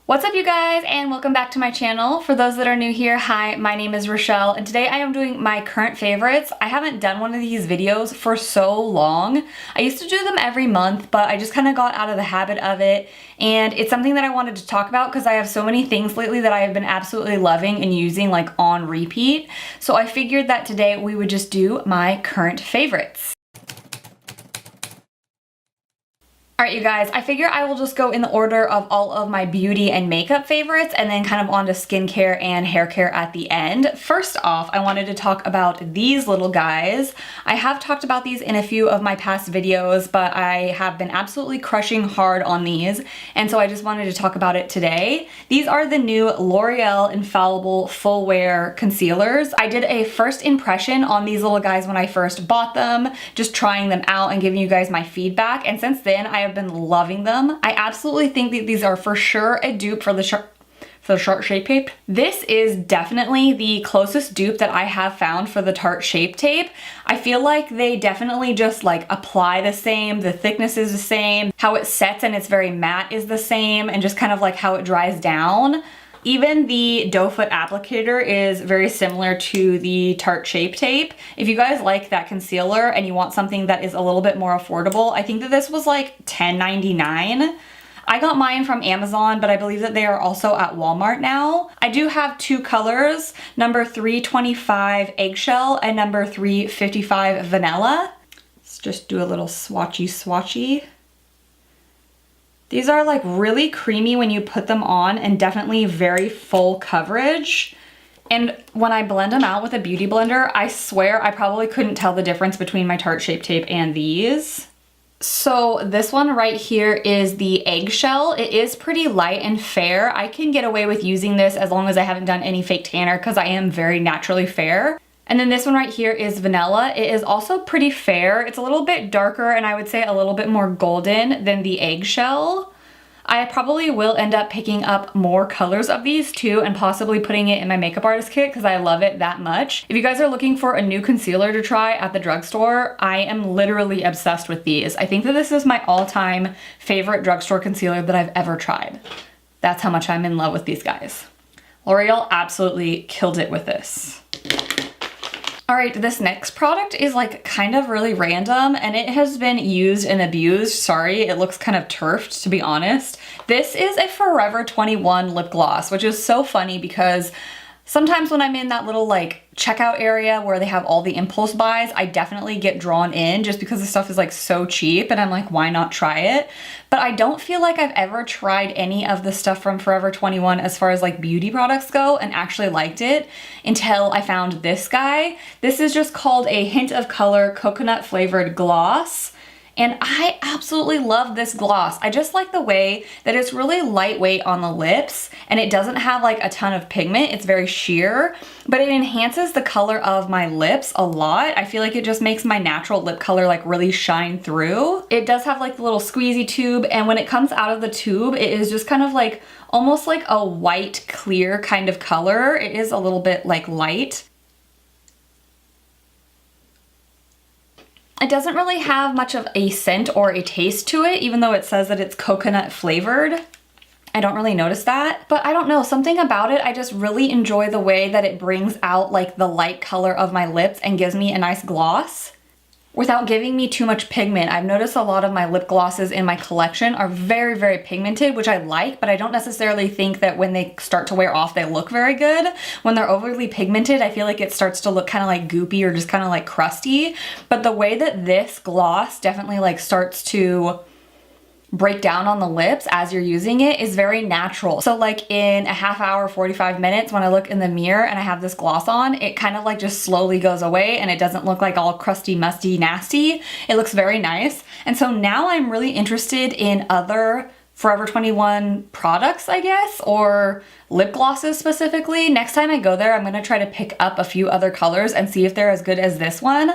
What's up you guys, and welcome back to my channel. For those that are new here, hi, my name is Rochelle and today I am doing my current favorites. I haven't done one of these videos for so long. I used to do them every month, but I just kind of got out of the habit of it, and it's something that I wanted to talk about because I have so many things lately that I have been absolutely loving and using like on repeat. So I figured that today we would just do my current favorites. Alright you guys, I figure I will just go in the order of all of my beauty and makeup favorites and then kind of on to skincare and hair care at the end. First off, I wanted to talk about these little guys. I have talked about these in a few of my past videos, but I have been absolutely crushing hard on these, and so I just wanted to talk about it today. These are the new L'Oreal Infallible Full Wear Concealers. I did a first impression on these little guys when I first bought them, just trying them out and giving you guys my feedback, and since then I have been loving them. I absolutely think that these are for sure a dupe for the Tarte Shape Tape. This is definitely the closest dupe that I have found for the Tarte Shape Tape. I feel like they definitely just like apply the same, the thickness is the same, how it sets and it's very matte is the same, and just kind of like how it dries down. Even the doe foot applicator is very similar to the Tarte Shape Tape. If you guys like that concealer and you want something that is a little bit more affordable, I think that this was like $10.99. I got mine from Amazon, but I believe that they are also at Walmart now. I do have two colors, number 325 Eggshell and number 355 Vanilla. Let's just do a little swatchy. These are like really creamy when you put them on and definitely very full coverage. And when I blend them out with a beauty blender, I swear I probably couldn't tell the difference between my Tarte Shape Tape and these. So this one right here is the Eggshell. It is pretty light and fair. I can get away with using this as long as I haven't done any fake tanner because I am very naturally fair. And then this one right here is Vanilla. It is also pretty fair. It's a little bit darker and I would say a little bit more golden than the Eggshell. I probably will end up picking up more colors of these too and possibly putting it in my makeup artist kit because I love it that much. If you guys are looking for a new concealer to try at the drugstore, I am literally obsessed with these. I think that this is my all-time favorite drugstore concealer that I've ever tried. That's how much I'm in love with these guys. L'Oreal absolutely killed it with this. Alright, this next product is like kind of really random and it has been used and abused. Sorry, it looks kind of turfed to be honest. This is a Forever 21 lip gloss, which is so funny because sometimes when I'm in that little like checkout area where they have all the impulse buys, I definitely get drawn in just because the stuff is like so cheap and I'm like, why not try it? But I don't feel like I've ever tried any of the stuff from Forever 21 as far as like beauty products go and actually liked it until I found this guy. This is just called a Hint of Color Coconut Flavored Gloss. And I absolutely love this gloss. I just like the way that it's really lightweight on the lips and it doesn't have like a ton of pigment. It's very sheer, but it enhances the color of my lips a lot. I feel like it just makes my natural lip color like really shine through. It does have like the little squeezy tube, and when it comes out of the tube, it is just kind of like almost like a white clear kind of color. It is a little bit like light. It doesn't really have much of a scent or a taste to it, even though it says that it's coconut flavored. I don't really notice that, but I don't know, something about it, I just really enjoy the way that it brings out like the light color of my lips and gives me a nice gloss without giving me too much pigment. I've noticed a lot of my lip glosses in my collection are very, very pigmented, which I like, but I don't necessarily think that when they start to wear off, they look very good. When they're overly pigmented, I feel like it starts to look kind of like goopy or just kind of like crusty. But the way that this gloss definitely like starts to break down on the lips as you're using it is very natural. So like in a half hour, 45 minutes, when I look in the mirror and I have this gloss on, it kind of like just slowly goes away and it doesn't look like all crusty, musty, nasty. It looks very nice. And so now I'm really interested in other Forever 21 products, I guess, or lip glosses specifically. Next time I go there, I'm gonna try to pick up a few other colors and see if they're as good as this one.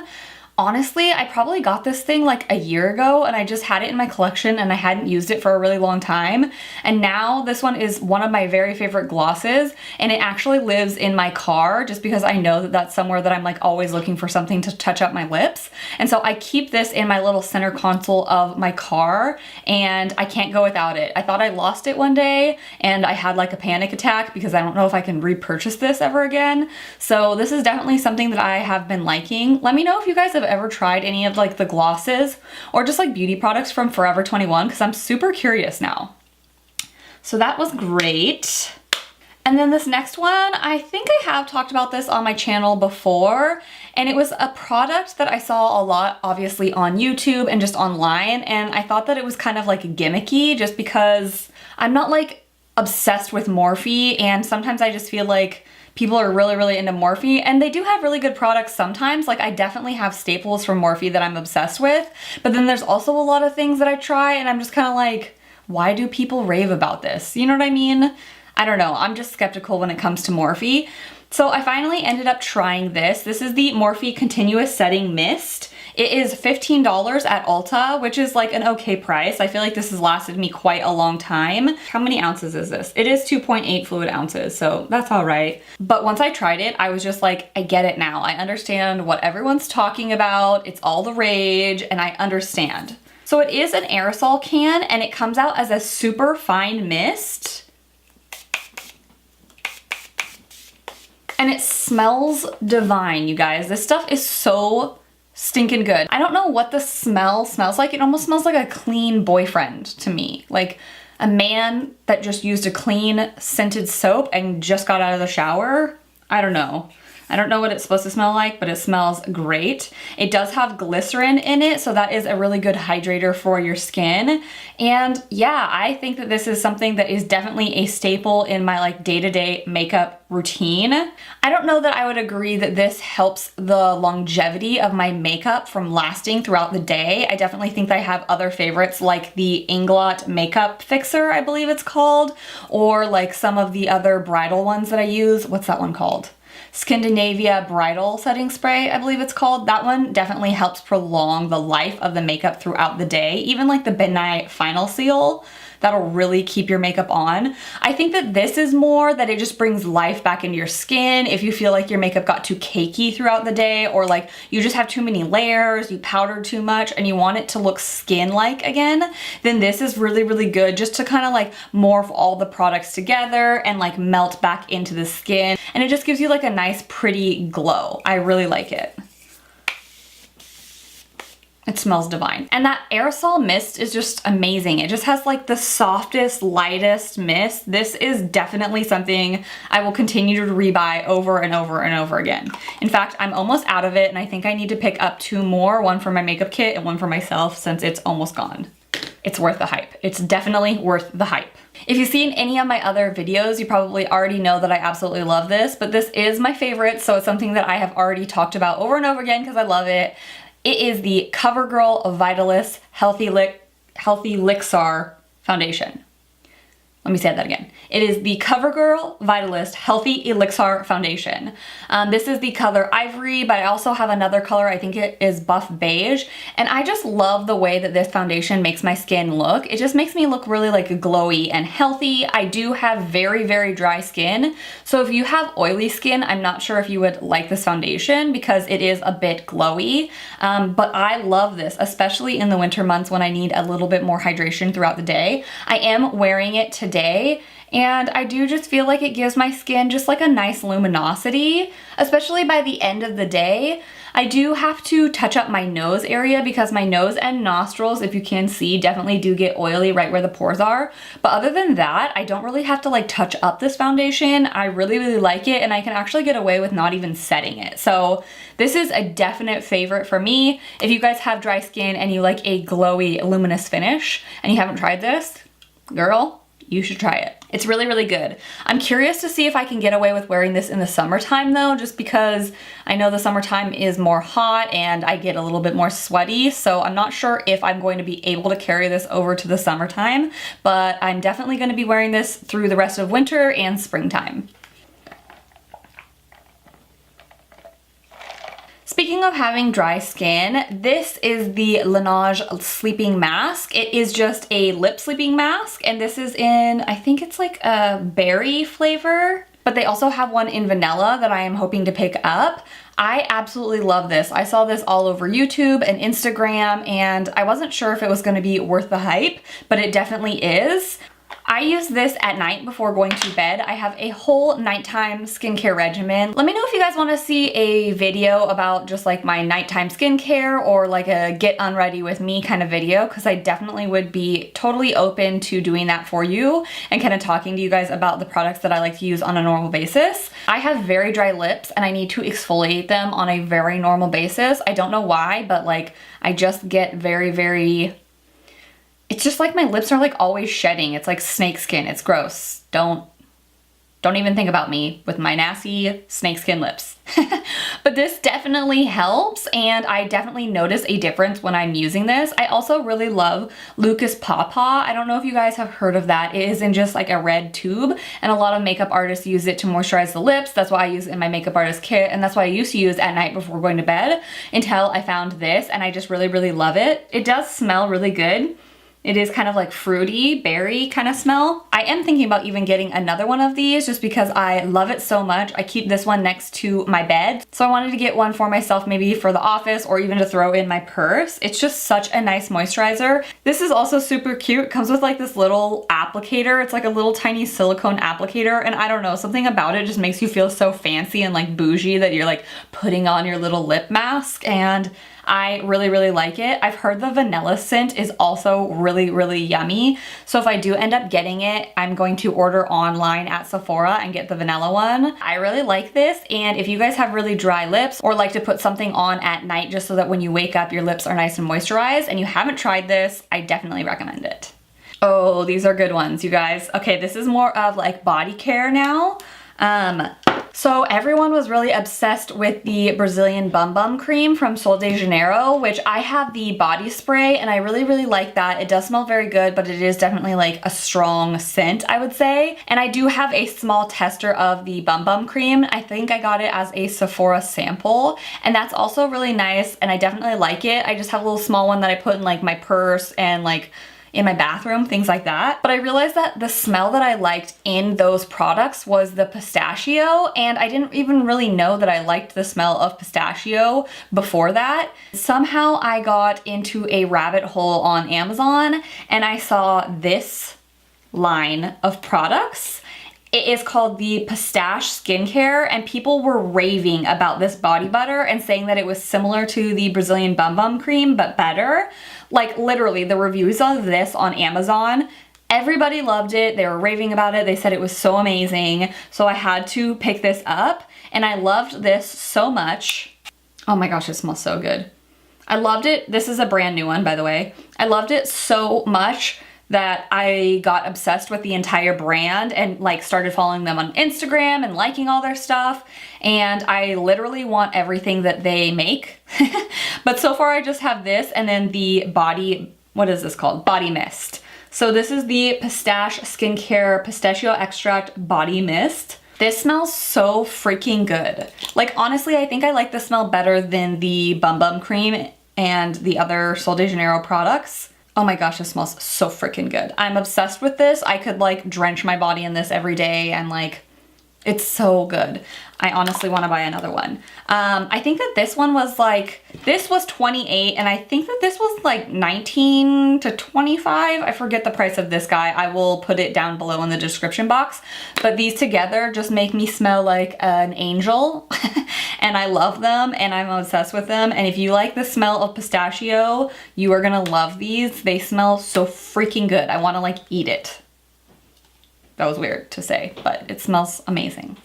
Honestly, I probably got this thing like a year ago and I just had it in my collection and I hadn't used it for a really long time. And now this one is one of my very favorite glosses, and it actually lives in my car just because I know that that's somewhere that I'm like always looking for something to touch up my lips. And so I keep this in my little center console of my car and I can't go without it. I thought I lost it one day and I had like a panic attack because I don't know if I can repurchase this ever again. So this is definitely something that I have been liking. Let me know if you guys have ever tried any of like the glosses or just like beauty products from Forever 21 because I'm super curious now. So that was great. And then this next one, I think I have talked about this on my channel before, and it was a product that I saw a lot, obviously on YouTube and just online, and I thought that it was kind of like gimmicky just because I'm not like obsessed with Morphe, and sometimes I just feel like people are really into Morphe, and they do have really good products sometimes. Like I definitely have staples from Morphe that I'm obsessed with, but then there's also a lot of things that I try and I'm just kind of like, why do people rave about this? You know what I mean? I don't know, I'm just skeptical when it comes to Morphe. So I finally ended up trying this. This is the Morphe Continuous Setting Mist. It is $15 at Ulta, which is like an okay price. I feel like this has lasted me quite a long time. How many ounces is this? It is 2.8 fluid ounces, so that's all right. But once I tried it, I was just like, I get it now. I understand what everyone's talking about. It's all the rage, and I understand. So it is an aerosol can, and it comes out as a super fine mist. And it smells divine, you guys. This stuff is so stinking good. I don't know what the smell smells like. It almost smells like a clean boyfriend to me. Like a man that just used a clean scented soap and just got out of the shower. I don't know. I don't know what it's supposed to smell like, but it smells great. It does have glycerin in it, so that is a really good hydrator for your skin. And yeah, I think that this is something that is definitely a staple in my like day-to-day makeup routine. I don't know that I would agree that this helps the longevity of my makeup from lasting throughout the day. I definitely think that I have other favorites like the Inglot Makeup Fixer, I believe it's called, or like some of the other bridal ones that I use. What's that one called? Scandinavia Bridal Setting Spray, I believe it's called. That one definitely helps prolong the life of the makeup throughout the day. Even like the Midnight Final Seal, that'll really keep your makeup on. I think that this is more that it just brings life back into your skin. If you feel like your makeup got too cakey throughout the day, or like you just have too many layers, you powdered too much, and you want it to look skin-like again, then this is really good just to kind of like morph all the products together and like melt back into the skin. And it just gives you like a nice pretty glow. I really like it. It smells divine. And that aerosol mist is just amazing. It just has like the softest, lightest mist. This is definitely something I will continue to rebuy over and over again. In fact, I'm almost out of it and I think I need to pick up 2 more, one for my makeup kit and one for myself since it's almost gone. It's worth the hype. It's definitely worth the hype. If you've seen any of my other videos, you probably already know that I absolutely love this, but this is my favorite, so it's something that I have already talked about over and over again because I love it. It is the CoverGirl Vitalist Healthy Elixir Foundation. Let me say that again. It is the CoverGirl Vitalist Healthy Elixir Foundation. This is the color Ivory, but I also have another color, I think it is Buff Beige. And I just love the way that this foundation makes my skin look. It just makes me look really like glowy and healthy. I do have very dry skin. So if you have oily skin, I'm not sure if you would like this foundation because it is a bit glowy. But I love this, especially in the winter months when I need a little bit more hydration throughout the day. I am wearing it today, and I do just feel like it gives my skin just like a nice luminosity, especially by the end of the day. I do have to touch up my nose area because my nose and nostrils, if you can see, definitely do get oily right where the pores are. But other than that, I don't really have to like touch up this foundation. I really like it, and I can actually get away with not even setting it. So this is a definite favorite for me. If you guys have dry skin and you like a glowy, luminous finish and you haven't tried this, girl, you should try it. It's really good. I'm curious to see if I can get away with wearing this in the summertime though, just because I know the summertime is more hot and I get a little bit more sweaty, so I'm not sure if I'm going to be able to carry this over to the summertime, but I'm definitely going to be wearing this through the rest of winter and springtime. Speaking of having dry skin, this is the Lineage sleeping mask. It is just a lip sleeping mask, and this is in, I think it's like a berry flavor. but they also have one in vanilla that I am hoping to pick up. I absolutely love this. I saw this all over YouTube and Instagram, and I wasn't sure if it was gonna be worth the hype, but it definitely is. I use this at night before going to bed. I have a whole nighttime skincare regimen. Let me know if you guys want to see a video about just like my nighttime skincare or like a get unready with me kind of video, because I definitely would be totally open to doing that for you and kind of talking to you guys about the products that I like to use on a normal basis. I have very dry lips and I need to exfoliate them on a very normal basis. I don't know why, but like I just get very, it's just like my lips are like always shedding. It's like snake skin. It's gross. Don't even think about me with my nasty snakeskin lips. But this definitely helps, and I definitely notice a difference when I'm using this. I also really love Lucas Pawpaw. I don't know if you guys have heard of that. It is in just like a red tube, and a lot of makeup artists use it to moisturize the lips. That's why I use it in my makeup artist kit, and that's what I used to use at night before going to bed until I found this, and I just really love it. It does smell really good. It is kind of like fruity, berry kind of smell. I am thinking about even getting another one of these just because I love it so much. I keep this one next to my bed. So I wanted to get one for myself, maybe for the office or even to throw in my purse. It's just such a nice moisturizer. This is also super cute. It comes with like this little applicator. It's like a little tiny silicone applicator, and I don't know, something about it just makes you feel so fancy and like bougie that you're like putting on your little lip mask, and I really like it. I've heard the vanilla scent is also really yummy. So if I do end up getting it, I'm going to order online at Sephora and get the vanilla one. I really like this, and if you guys have really dry lips or like to put something on at night just so that when you wake up your lips are nice and moisturized and you haven't tried this, I definitely recommend it. Oh, these are good ones, you guys. Okay, this is more of like body care now. So everyone was really obsessed with the Brazilian Bum Bum cream from Sol de Janeiro, which I have the body spray, and I really like that. It does smell very good, but it is definitely like a strong scent, I would say. And I do have a small tester of the Bum Bum cream. I think I got it as a Sephora sample, and that's also really nice, and I definitely like it. I just have a little small one that I put in like my purse and like in my bathroom, things like that. But I realized that the smell that I liked in those products was the pistachio, and I didn't even really know that I liked the smell of pistachio before that. Somehow I got into a rabbit hole on Amazon and I saw this line of products. It is called the Pistache Skincare, and people were raving about this body butter and saying that it was similar to the Brazilian Bum Bum cream, but better. Like literally the reviews of this on Amazon, everybody loved it. They were raving about it. They said it was so amazing. So I had to pick this up, and I loved this so much. Oh my gosh, it smells so good. I loved it. This is a brand new one, by the way. I loved it so much that I got obsessed with the entire brand and like started following them on Instagram and liking all their stuff. And I literally want everything that they make. But so far I just have this and then the body, what is this called? Body mist. So this is the Pistache Skincare Pistachio Extract Body Mist. This smells so freaking good. Like honestly, I think I like the smell better than the Bum Bum cream and the other Sol de Janeiro products. Oh my gosh, it smells so freaking good. I'm obsessed with this. I could like drench my body in this every day, and like, it's so good. I honestly want to buy another one. I think that this one was like, this was 28 and I think that this was like 19 to 25. I forget the price of this guy. I will put it down below in the description box. But these together just make me smell like an angel and I love them and I'm obsessed with them. And if you like the smell of pistachio, you are gonna love these. They smell so freaking good. I want to like eat it. That was weird to say, but it smells amazing.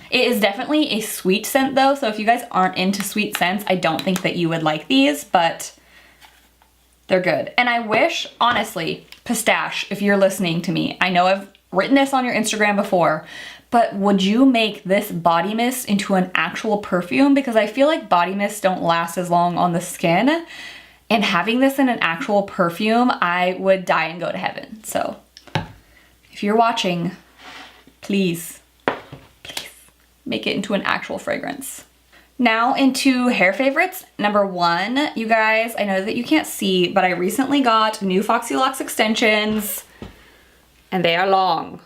It is definitely a sweet scent though, so if you guys aren't into sweet scents, I don't think that you would like these, but they're good. And I wish, honestly, Pistache, if you're listening to me, I know I've written this on your Instagram before, but would you make this body mist into an actual perfume? Because I feel like body mists don't last as long on the skin, and having this in an actual perfume, I would die and go to heaven. So if you're watching, please make it into an actual fragrance. Now into hair favorites. Number one, you guys, I know that you can't see, but I recently got new Foxy Locks extensions and they are long.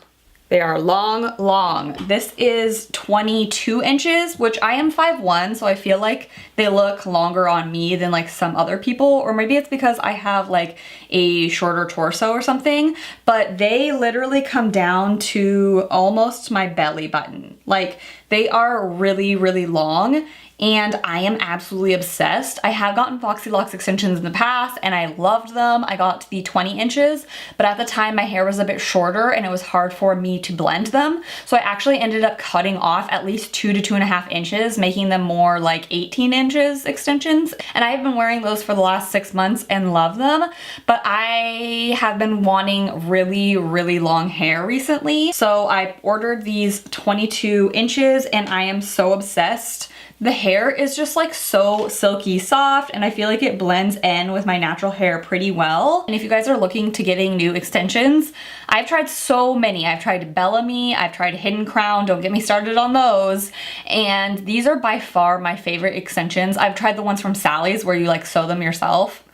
They are long, long. This is 22 inches, which I am 5'1", so I feel like they look longer on me than like some other people, or maybe it's because I have like a shorter torso or something, but they literally come down to almost my belly button. Like, they are really, really long, and I am absolutely obsessed. I have gotten Foxy Locks extensions in the past and I loved them. I got the 20 inches, but at the time my hair was a bit shorter and it was hard for me to blend them. So I actually ended up cutting off at least 2 to 2.5 inches, making them more like 18 inches extensions. And I've been wearing those for the last 6 months and love them, but I have been wanting really, really long hair recently. So I ordered these 22 inches and I am so obsessed. The hair is just like so silky soft, and I feel like it blends in with my natural hair pretty well. And if you guys are looking to getting new extensions, I've tried so many. I've tried Bellamy, I've tried Hidden Crown, don't get me started on those. And these are by far my favorite extensions. I've tried the ones from Sally's where you like sew them yourself.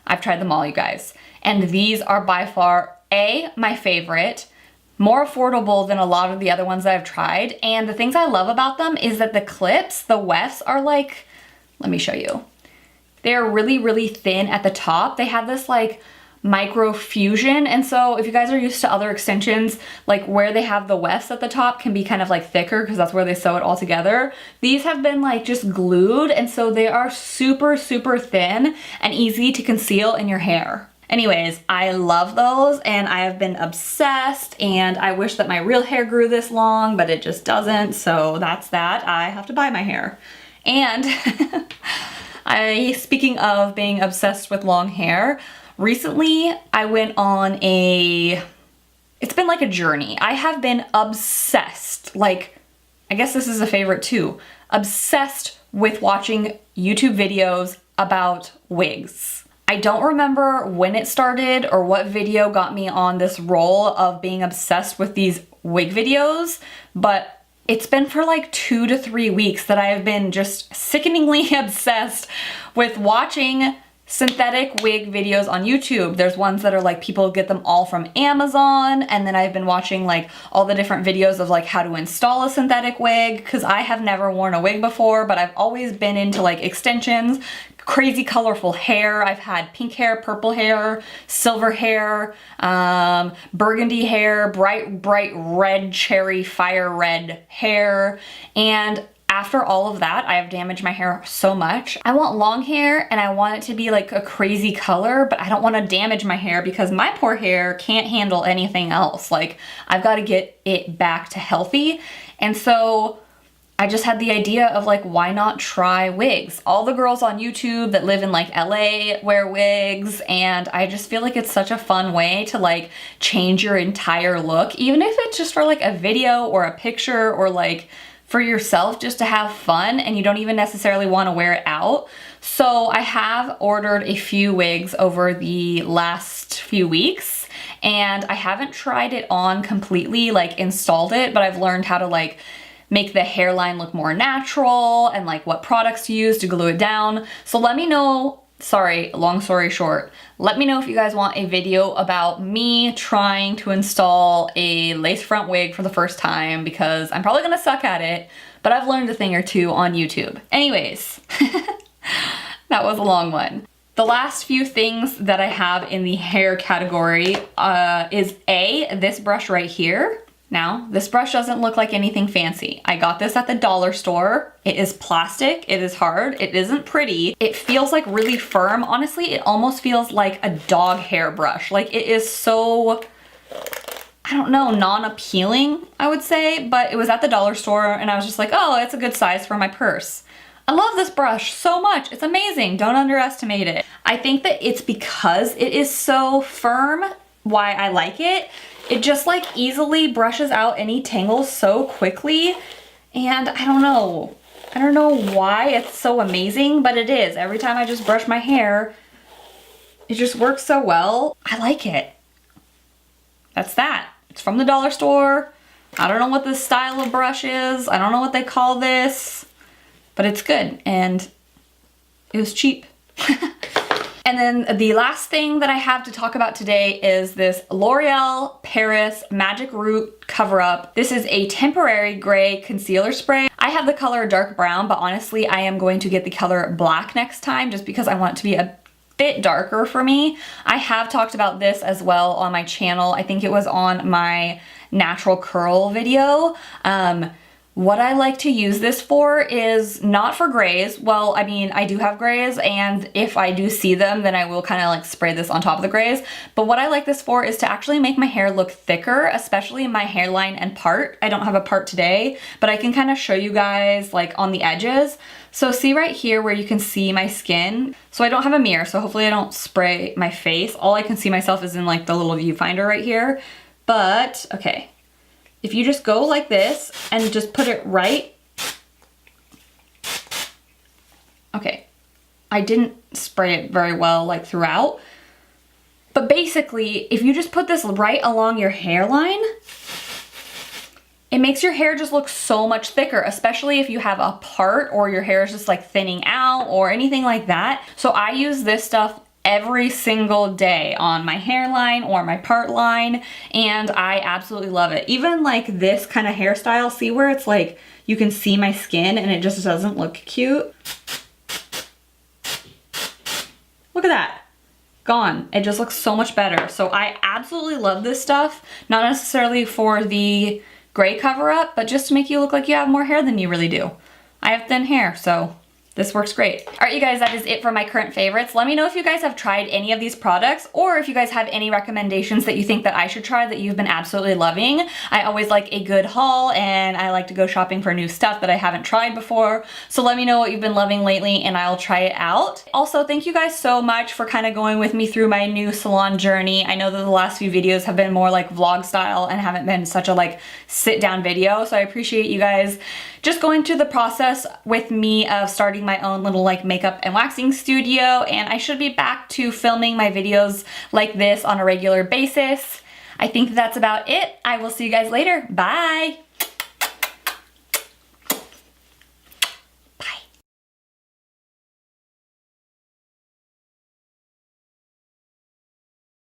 I've tried them all, you guys. And these are by far my favorite. More affordable than a lot of the other ones that I've tried. And the things I love about them is that the clips, the wefts are like, let me show you. They're really, really thin at the top. They have this like micro fusion. And so if you guys are used to other extensions, like where they have the wefts at the top can be kind of like thicker because that's where they sew it all together. These have been like just glued. And so they are super, super thin and easy to conceal in your hair. Anyways, I love those and I have been obsessed, and I wish that my real hair grew this long, but it just doesn't, so that's that. I have to buy my hair. And speaking of being obsessed with long hair, recently I went on it's been like a journey. I have been obsessed, like, I guess this is a favorite too, obsessed with watching YouTube videos about wigs. I don't remember when it started or what video got me on this roll of being obsessed with these wig videos, but it's been for like 2 to 3 weeks that I have been just sickeningly obsessed with watching synthetic wig videos on YouTube. There's ones that are like people get them all from Amazon, and then I've been watching like all the different videos of like how to install a synthetic wig, because I have never worn a wig before, but I've always been into like extensions, crazy colorful hair. I've had pink hair, purple hair, silver hair, burgundy hair, bright red cherry fire red hair, and after all of that, I have damaged my hair so much. I want long hair and I want it to be like a crazy color, but I don't want to damage my hair because my poor hair can't handle anything else. Like, I've got to get it back to healthy. And so I just had the idea of like, why not try wigs? All the girls on YouTube that live in like LA wear wigs, and I just feel like it's such a fun way to like change your entire look, even if it's just for like a video or a picture or like for yourself, just to have fun, and you don't even necessarily want to wear it out. So I have ordered a few wigs over the last few weeks, and I haven't tried it on completely, like installed it, but I've learned how to like make the hairline look more natural and like what products to use to glue it down. So let me know, sorry, long story short, let me know if you guys want a video about me trying to install a lace front wig for the first time, because I'm probably gonna suck at it, but I've learned a thing or two on YouTube. Anyways, that was a long one. The last few things that I have in the hair category is this brush right here. Now, this brush doesn't look like anything fancy. I got this at the dollar store. It is plastic, it is hard, it isn't pretty. It feels like really firm. Honestly, it almost feels like a dog hair brush. Like, it is so, I don't know, non-appealing, I would say, but it was at the dollar store and I was just like, oh, it's a good size for my purse. I love this brush so much. It's amazing. Don't underestimate it. I think that it's because it is so firm why I like it. It just like easily brushes out any tangles so quickly, and I don't know why it's so amazing, but it is. Every time I just brush my hair, it just works so well. I like it. That's that. It's from the dollar store. I don't know what this style of brush is. I don't know what they call this, but it's good and it was cheap. And then the last thing that I have to talk about today is this L'Oreal Paris Magic Root Cover Up. This is a temporary gray concealer spray. I have the color dark brown, but honestly, I am going to get the color black next time just because I want it to be a bit darker for me. I have talked about this as well on my channel. I think it was on my natural curl video. What I like to use this for is not for grays. Well, I mean, I do have grays, and if I do see them, then I will kind of like spray this on top of the grays. But what I like this for is to actually make my hair look thicker, especially my hairline and part. I don't have a part today, but I can kind of show you guys like on the edges. So see right here where you can see my skin. So I don't have a mirror, so hopefully I don't spray my face. All I can see myself is in like the little viewfinder right here. But, okay. If you just go like this and just put it right. Okay, I didn't spray it very well like throughout. But basically, if you just put this right along your hairline, it makes your hair just look so much thicker, especially if you have a part or your hair is just like thinning out or anything like that. So I use this stuff every single day on my hairline or my part line, and I absolutely love it. Even like this kind of hairstyle, see where it's like you can see my skin and it just doesn't look cute? Look at that. Gone. It just looks so much better. So I absolutely love this stuff, not necessarily for the gray cover up, but just to make you look like you have more hair than you really do. I have thin hair, so this works great. All right, you guys, that is it for my current favorites. Let me know if you guys have tried any of these products, or if you guys have any recommendations that you think that I should try that you've been absolutely loving. I always like a good haul, and I like to go shopping for new stuff that I haven't tried before. So let me know what you've been loving lately, and I'll try it out. Also, thank you guys so much for kind of going with me through my new salon journey. I know that the last few videos have been more like vlog style and haven't been such a like sit down video. So I appreciate you guys just going through the process with me of starting my own little like makeup and waxing studio, and I should be back to filming my videos like this on a regular basis. I think that's about it. I will see you guys later. Bye!